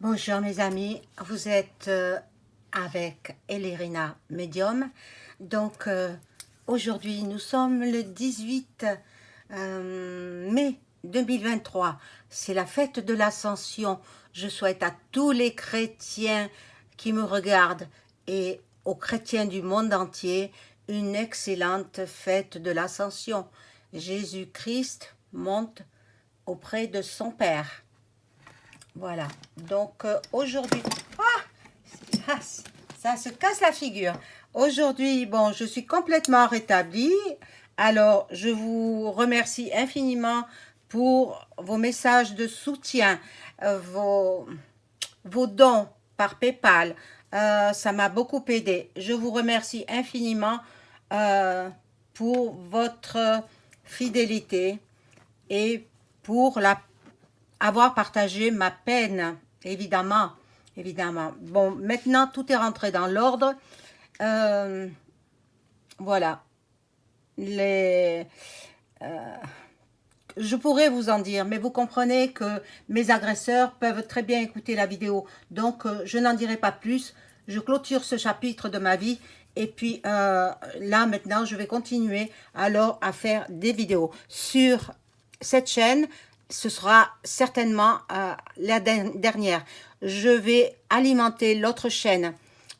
Bonjour mes amis, vous êtes avec Elérina Medium. Donc aujourd'hui nous sommes le 18 mai 2023. C'est la fête de l'Ascension. Je souhaite à tous les chrétiens qui me regardent et aux chrétiens du monde entier une excellente fête de l'Ascension. Jésus-Christ monte auprès de son Père. Voilà, donc aujourd'hui, ah, ça se casse la figure. Aujourd'hui, bon, je suis complètement rétablie. Alors, je vous remercie infiniment pour vos messages de soutien, vos dons par PayPal. Ça m'a beaucoup aidé. Je vous remercie infiniment euh, pour votre fidélité et pour avoir partagé ma peine, évidemment, évidemment. Bon, maintenant, tout est rentré dans l'ordre. Euh, voilà. Les, je pourrais vous en dire, mais vous comprenez que mes agresseurs peuvent très bien écouter la vidéo. Donc, je n'en dirai pas plus. Je clôture ce chapitre de ma vie. Et puis, là, maintenant, je vais continuer alors à faire des vidéos. Sur cette chaîne, ce sera certainement la dernière. Je vais alimenter l'autre chaîne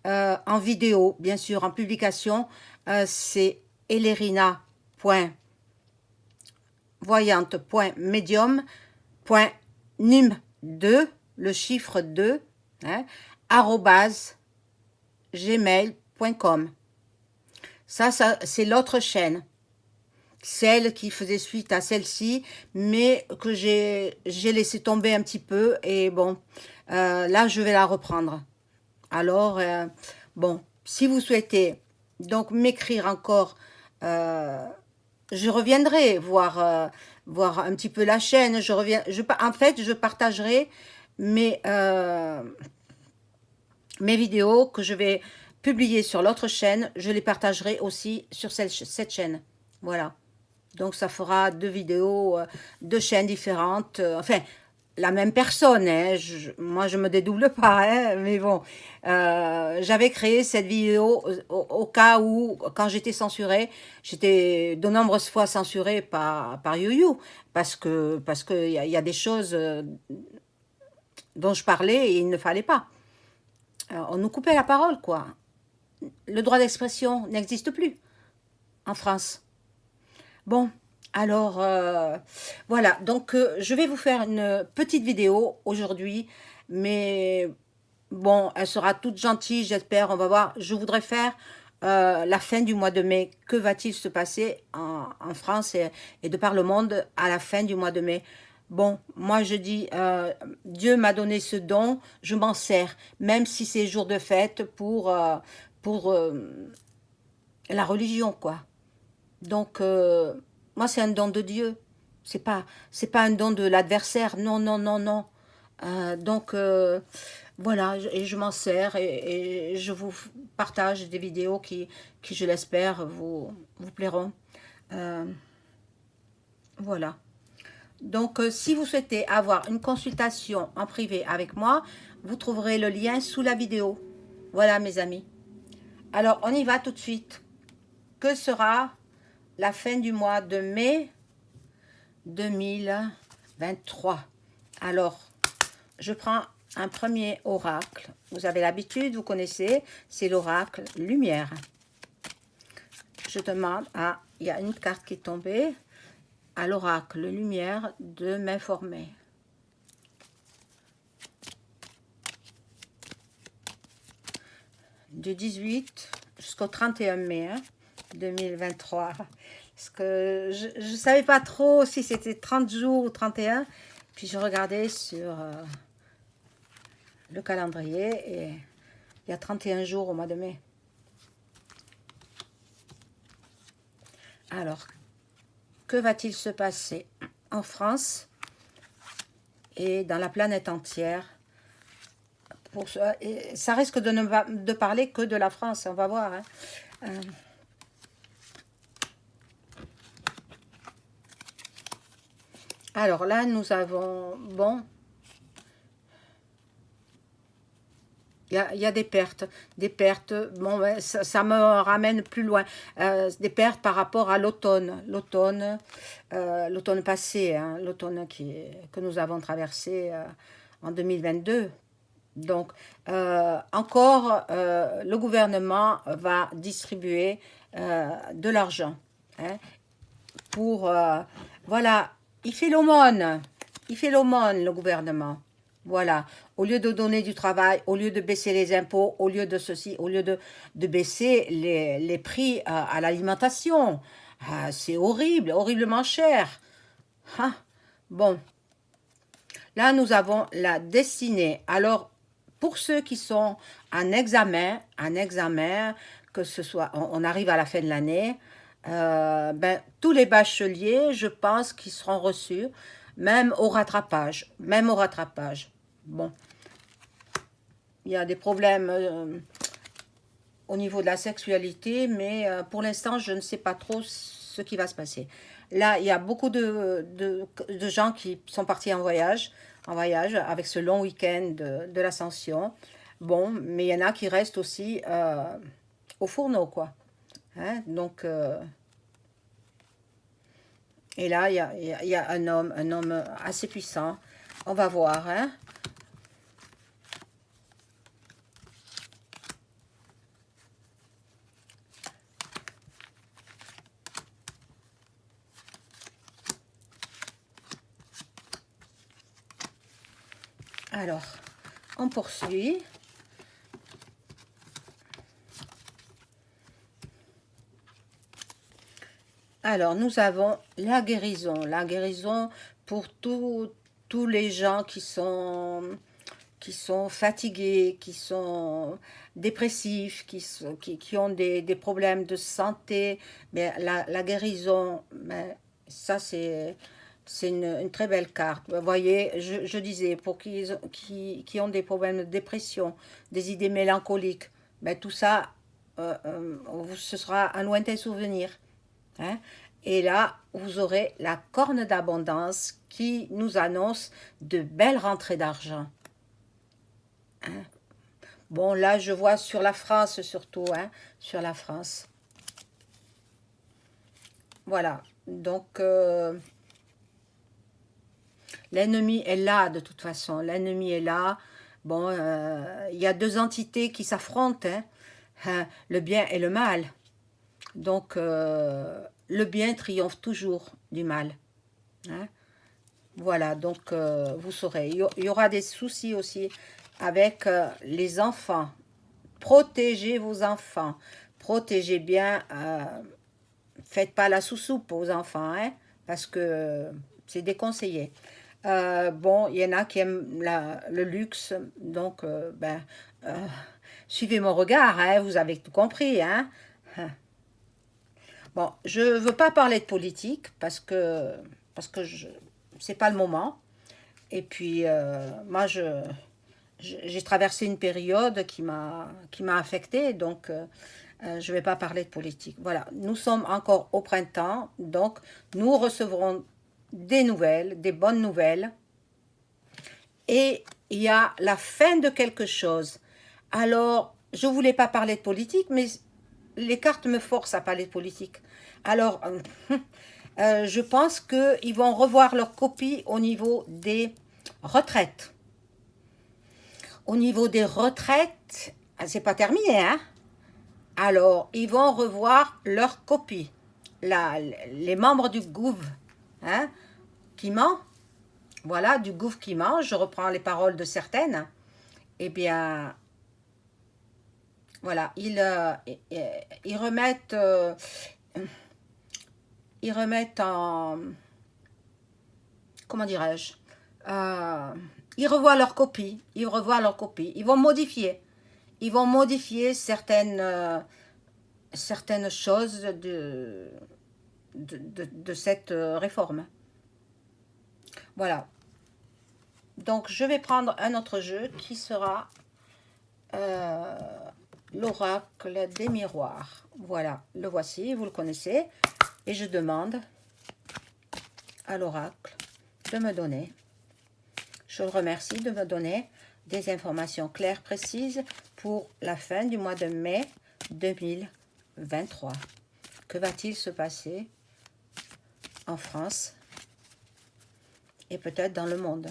en vidéo, bien sûr, en publication. C'est elerina.voyante.medium.num2, le chiffre 2, hein, arrobase gmail.com. Ça c'est l'autre chaîne. Celle qui faisait suite à celle-ci, mais que j'ai laissé tomber un petit peu. Et bon, là, je vais la reprendre. Alors, bon, si vous souhaitez donc m'écrire encore, euh, je reviendrai voir un petit peu la chaîne. En fait, je partagerai mes, euh, mes vidéos que je vais publier sur l'autre chaîne. Je les partagerai aussi sur cette chaîne. Voilà. Donc ça fera deux vidéos, deux chaînes différentes. Enfin, la même personne, hein. Moi je me dédouble pas, hein, mais bon. J'avais créé cette vidéo au cas où, quand j'étais censurée, j'étais de nombreuses fois censurée par YouYou, parce que y a des choses dont je parlais et il ne fallait pas. On nous coupait la parole, quoi. Le droit d'expression n'existe plus en France. Bon, alors voilà, donc je vais vous faire une petite vidéo aujourd'hui, mais bon, elle sera toute gentille, j'espère, on va voir. Je voudrais faire la fin du mois de mai. Que va-t-il se passer en France et de par le monde à la fin du mois de mai? Bon, moi je dis, Dieu m'a donné ce don, je m'en sers, même si c'est jour de fête pour la religion, quoi. Donc, moi, c'est un don de Dieu. C'est pas un don de l'adversaire. Non, non, non, non. Donc, voilà, et je m'en sers et je vous partage des vidéos qui je l'espère, vous plairont. Euh, voilà. Donc, si vous souhaitez avoir une consultation en privé avec moi, vous trouverez le lien sous la vidéo. Voilà, mes amis. Alors, on y va tout de suite. Que sera la fin du mois de mai 2023. Alors, je prends un premier oracle. Vous avez l'habitude, vous connaissez, c'est l'oracle lumière. Je demande à, il y a une carte qui est tombée, à l'oracle lumière de m'informer. Du 18 jusqu'au 31 mai 2023. Parce que je ne savais pas trop si c'était 30 jours ou 31. Puis je regardais sur le calendrier et il y a 31 jours au mois de mai. Alors, que va-t-il se passer en France et dans la planète entière pour ça? Et ça risque de ne parler que de la France, on va voir. Hein. Alors là, nous avons, bon, Il y a des pertes. Bon, ouais, ça me ramène plus loin. Des pertes par rapport à l'automne passé, hein, l'automne que nous avons traversé en 2022. Donc, encore, le gouvernement va distribuer de l'argent, hein, pour, voilà, il fait l'aumône, le gouvernement. Voilà, au lieu de donner du travail, au lieu de baisser les impôts, au lieu de ceci, au lieu de baisser les prix à l'alimentation. Ah, c'est horrible, horriblement cher. Ah, bon, là, nous avons la destinée. Alors, pour ceux qui sont en examen, que ce soit, on arrive à la fin de l'année, ben, tous les bacheliers, je pense qu'ils seront reçus, même au rattrapage. Bon, il y a des problèmes au niveau de la sexualité, mais pour l'instant, je ne sais pas trop ce qui va se passer. Là, il y a beaucoup de gens qui sont partis en voyage avec ce long week-end de l'Ascension. Bon, mais il y en a qui restent aussi au fourneau, quoi. Hein, donc, et là, il y a un homme assez puissant. On va voir, hein. Alors, on poursuit. Alors, nous avons la guérison pour tous les gens qui sont fatigués, qui sont dépressifs, qui ont des problèmes de santé. Mais la guérison, mais ça c'est une très belle carte. Vous voyez, je disais, pour qui ont des problèmes de dépression, des idées mélancoliques, ben, tout ça, ce sera un lointain souvenir. Hein. Et là, vous aurez la corne d'abondance qui nous annonce de belles rentrées d'argent. Hein. Bon, là, je vois sur la France surtout, hein, sur la France. Voilà. Donc, l'ennemi est là de toute façon. L'ennemi est là. Bon, il y a deux entités qui s'affrontent, hein, hein, le bien et le mal. Donc, le bien triomphe toujours du mal. Hein. Voilà, donc vous saurez. Il y aura des soucis aussi avec les enfants. Protégez vos enfants. Protégez bien. Faites pas la sous-soupe aux enfants, hein, parce que c'est déconseillé. Bon, il y en a qui aiment le luxe, donc ben, euh, suivez mon regard, hein, vous avez tout compris. Hein. Bon, je ne veux pas parler de politique parce que c'est pas le moment. Et puis, moi, j'ai traversé une période qui m'a affectée, donc je ne vais pas parler de politique. Voilà, nous sommes encore au printemps, donc nous recevrons des nouvelles, des bonnes nouvelles, et il y a la fin de quelque chose. Alors, je ne voulais pas parler de politique, mais les cartes me forcent à parler de politique. Alors, je pense qu'ils vont revoir leur copie au niveau des retraites. Au niveau des retraites, c'est pas terminé, hein? Alors, ils vont revoir leur copie. Les membres du gouv, hein, qui ment, voilà, du gouv qui ment, je reprends les paroles de certaines, eh bien, voilà, ils remettent, ils remettent en, comment dirais-je, ils revoient leur copie, ils vont modifier certaines choses de cette réforme. Voilà. Donc, je vais prendre un autre jeu qui sera euh, l'oracle des miroirs. Voilà, le voici, vous le connaissez. Et je demande à l'oracle de me donner, je le remercie de me donner des informations claires, précises pour la fin du mois de mai 2023. Que va-t-il se passer en France et peut-être dans le monde?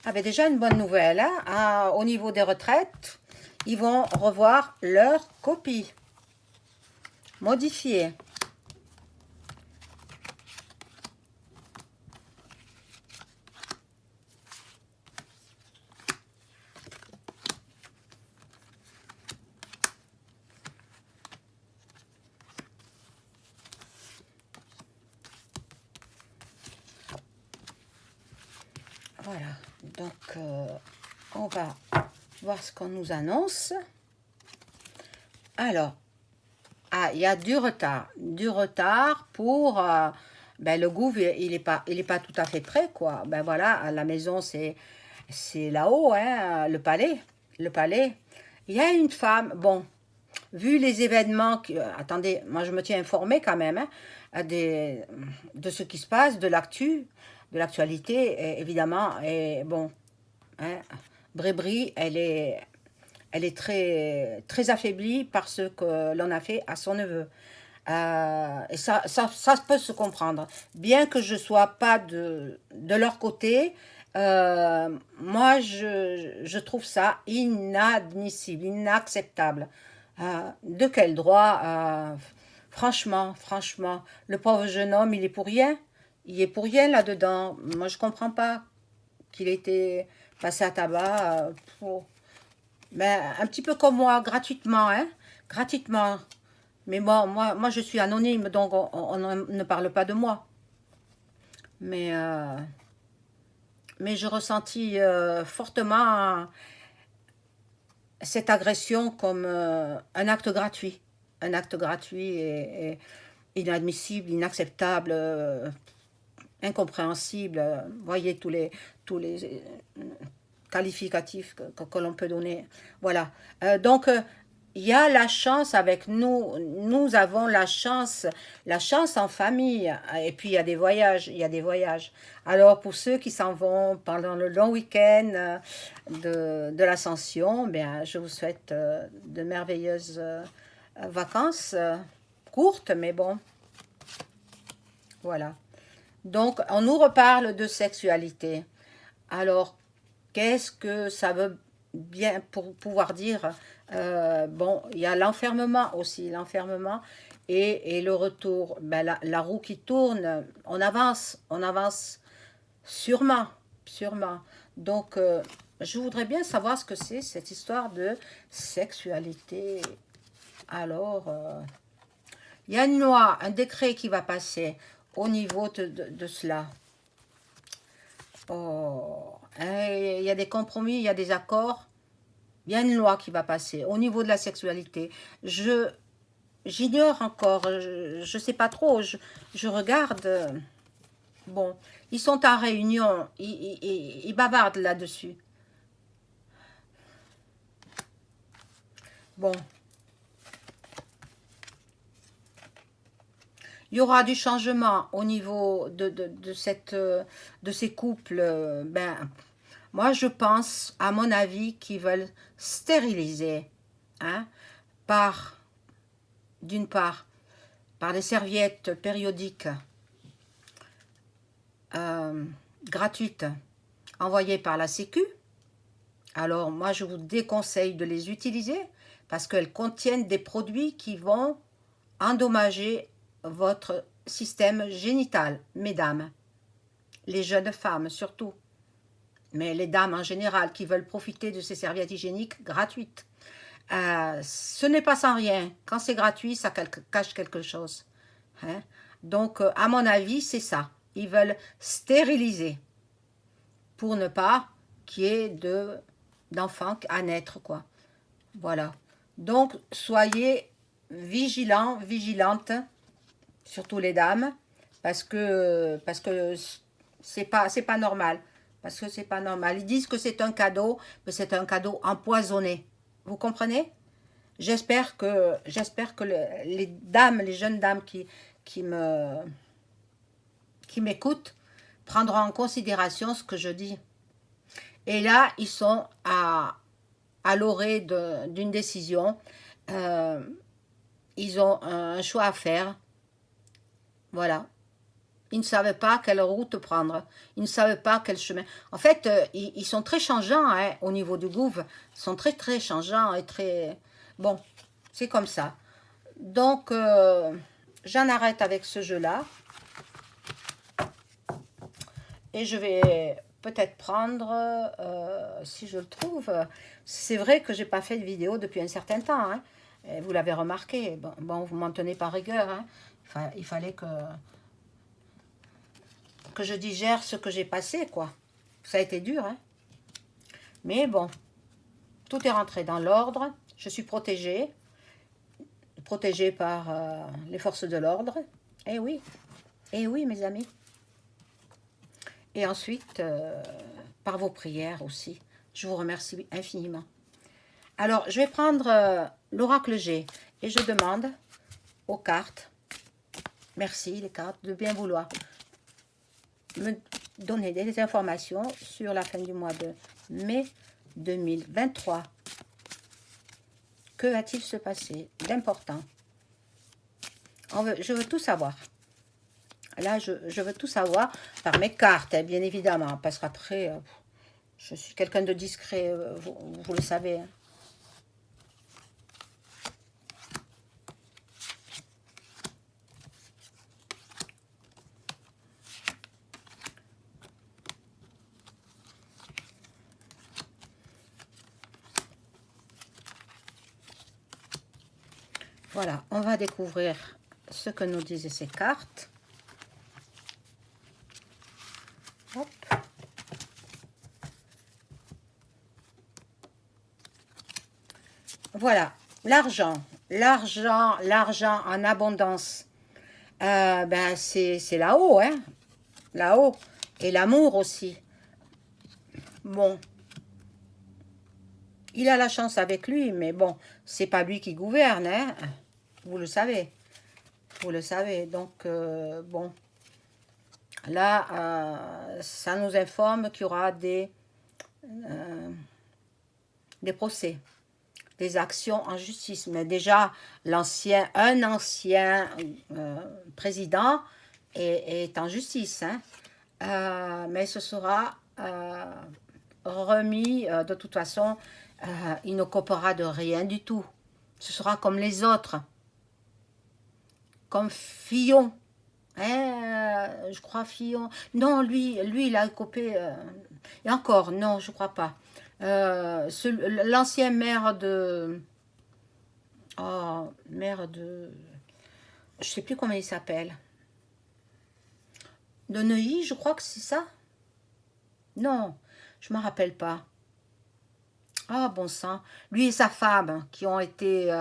Ah ben déjà une bonne nouvelle, hein? Au niveau des retraites, ils vont revoir leur copie, modifiée. Voilà, donc on va voir ce qu'on nous annonce. Alors, il y a du retard pour ben, le gouv, il est pas tout à fait prêt, quoi. Ben voilà, à la maison, c'est là-haut, hein, le palais. Il y a une femme, bon, vu les événements, attendez, moi je me tiens informée quand même, hein, de ce qui se passe, de l'actualité, évidemment, et bon, hein, Brébry, elle est très, très affaiblie par ce que l'on a fait à son neveu. Et ça peut se comprendre. Bien que je ne sois pas de leur côté, moi, je trouve ça inadmissible, inacceptable. De quel droit franchement, le pauvre jeune homme, il est pour rien. Il est pour rien là-dedans. Moi, je comprends pas qu'il ait été passé à tabac. Mais un petit peu comme moi, gratuitement, hein, gratuitement. Mais bon, moi, je suis anonyme, donc on ne parle pas de moi. Mais, euh, mais je ressentis fortement cette agression comme un acte gratuit. Un acte gratuit et inadmissible, inacceptable, incompréhensible. Voyez tous les qualificatifs que l'on peut donner. Voilà. Donc, il y a la chance avec nous. Nous avons la chance en famille. Et puis, il y a des voyages. Alors, pour ceux qui s'en vont pendant le long week-end de l'Ascension, bien, je vous souhaite de merveilleuses vacances, courtes, mais bon, voilà. Donc, on nous reparle de sexualité. Alors, qu'est-ce que ça veut bien pour pouvoir dire bon, il y a l'enfermement aussi, l'enfermement et le retour. Ben, la roue qui tourne, on avance sûrement, sûrement. Donc, je voudrais bien savoir ce que c'est cette histoire de sexualité. Alors, il y a une loi, un décret qui va passer au niveau de cela. Oh, il y a des compromis, il y a des accords. Il y a une loi qui va passer au niveau de la sexualité. J'ignore encore, je sais pas trop. Je regarde. Bon, ils sont en réunion, ils bavardent là-dessus. Bon, il y aura du changement au niveau de ces couples. Ben, moi, je pense, à mon avis, qu'ils veulent stériliser, hein, par, d'une part, par des serviettes périodiques euh, gratuites envoyées par la Sécu. Alors, moi, je vous déconseille de les utiliser parce qu'elles contiennent des produits qui vont endommager votre système génital, mesdames, les jeunes femmes surtout, mais les dames en général qui veulent profiter de ces serviettes hygiéniques gratuites. Ce n'est pas sans rien. Quand c'est gratuit, ça cache quelque chose. Hein? Donc, à mon avis, c'est ça. Ils veulent stériliser pour ne pas qu'il y ait d'enfants à naître, quoi. Voilà. Donc, soyez vigilants, vigilantes, surtout les dames, parce que c'est pas normal. Parce que c'est pas normal. Ils disent que c'est un cadeau, mais c'est un cadeau empoisonné. Vous comprenez? J'espère que les dames, les jeunes dames qui m'écoutent, prendra en considération ce que je dis. Et là, ils sont à l'orée d'une décision. Euh, ils ont un choix à faire. Voilà. Ils ne savaient pas quelle route prendre. Ils ne savaient pas quel chemin. En fait, ils sont très changeants hein, au niveau du gouv. Ils sont très, très changeants et très... Bon, c'est comme ça. Donc, j'en arrête avec ce jeu-là. Et je vais peut-être prendre, si je le trouve... C'est vrai que j'ai pas fait de vidéo depuis un certain temps. Hein. Et vous l'avez remarqué. Bon, vous m'en tenez par rigueur. Hein. Il fallait que je digère ce que j'ai passé, quoi. Ça a été dur, hein. Mais bon, tout est rentré dans l'ordre. Je suis protégée par les forces de l'ordre. Eh oui, mes amis. Et ensuite, par vos prières aussi. Je vous remercie infiniment. Alors, je vais prendre l'oracle G et je demande aux cartes, merci les cartes, de bien vouloir me donner des informations sur la fin du mois de mai 2023. Que va-t-il se passer d'important? Je veux tout savoir. Là, je veux tout savoir par mes cartes, hein, bien évidemment, parce qu'après, je suis quelqu'un de discret, vous le savez. Hein. Voilà, on va découvrir ce que nous disaient ces cartes. Hop. Voilà, l'argent en abondance. Ben c'est là-haut, hein, là-haut. Et l'amour aussi. Bon, il a la chance avec lui, mais bon, c'est pas lui qui gouverne, hein. Vous le savez. Vous le savez. Donc, bon. Là, ça nous informe qu'il y aura des procès, des actions en justice. Mais déjà, un ancien président est en justice. Hein. Mais ce sera remis, de toute façon, il ne coupera de rien du tout. Ce sera comme les autres. Comme Fillon. Je crois Fillon. Non, lui il a coupé. Et encore, non, je crois pas. L'ancien maire de... Oh, maire de... Je sais plus comment il s'appelle. De Neuilly, je crois que c'est ça. Non, je me rappelle pas. Ah, bon sang. Lui et sa femme qui ont été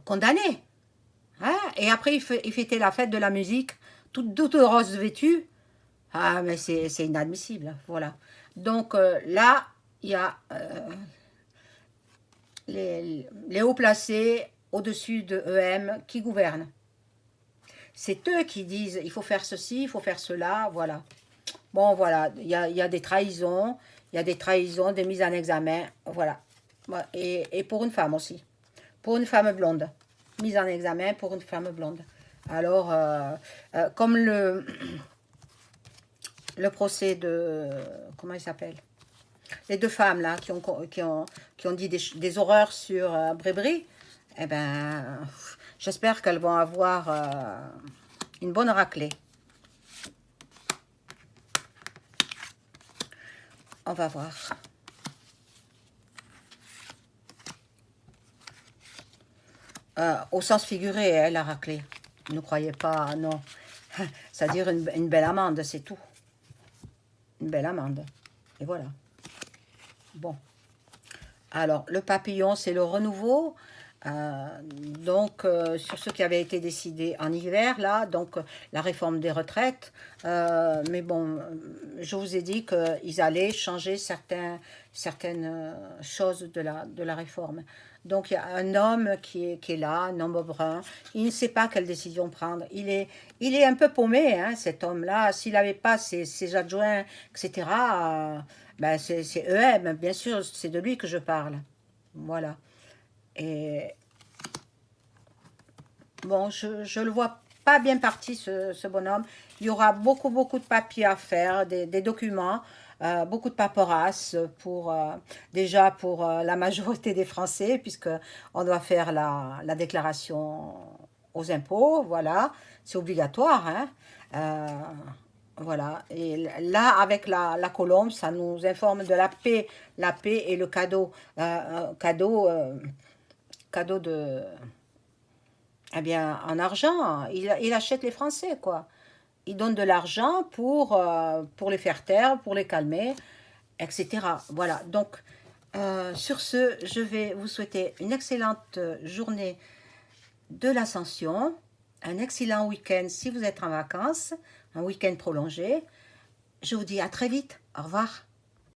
condamnés. Hein? Et après, il fêtait la fête de la musique, toute rose vêtue. Ah, mais c'est inadmissible. Voilà. Donc là, il y a les hauts placés au-dessus de EM qui gouvernent. C'est eux qui disent il faut faire ceci, il faut faire cela. Voilà. Bon, voilà. Il y a des trahisons. Il y a des trahisons, des mises en examen. Voilà. Et pour une femme aussi. Pour une femme blonde. Mise en examen pour une femme blonde. Alors, comme le procès de... Comment il s'appelle? Les deux femmes, là, qui ont dit des horreurs sur Brébry, eh ben, j'espère qu'elles vont avoir une bonne raclée. On va voir. Au sens figuré, hein, la raclée. Ne croyez pas, non. C'est-à-dire une belle amende, c'est tout. Une belle amende. Et voilà. Bon. Alors, le papillon, c'est le renouveau. Donc, sur ce qui avait été décidé en hiver, là, donc la réforme des retraites. Mais bon, je vous ai dit qu'ils allaient changer certaines choses de la réforme. Donc, il y a un homme qui est là, un homme brun. Il ne sait pas quelle décision prendre. Il est un peu paumé, hein, cet homme-là. S'il n'avait pas ses adjoints, etc., ben c'est EM, bien sûr, c'est de lui que je parle. Voilà. Et bon, je le vois pas bien parti, ce bonhomme. Il y aura beaucoup de papiers à faire, des documents, beaucoup de paperasse pour, déjà pour la majorité des Français, puisque on doit faire la déclaration aux impôts, voilà, c'est obligatoire, hein. Euh, voilà, et là, avec la colombe, ça nous informe de la paix et le cadeau, cadeau de, eh bien, en argent, il achète les Français, quoi. Il donne de l'argent pour les faire taire, pour les calmer, etc. Voilà, donc, sur ce, je vais vous souhaiter une excellente journée de l'Ascension, un excellent week-end si vous êtes en vacances, un week-end prolongé. Je vous dis à très vite. Au revoir.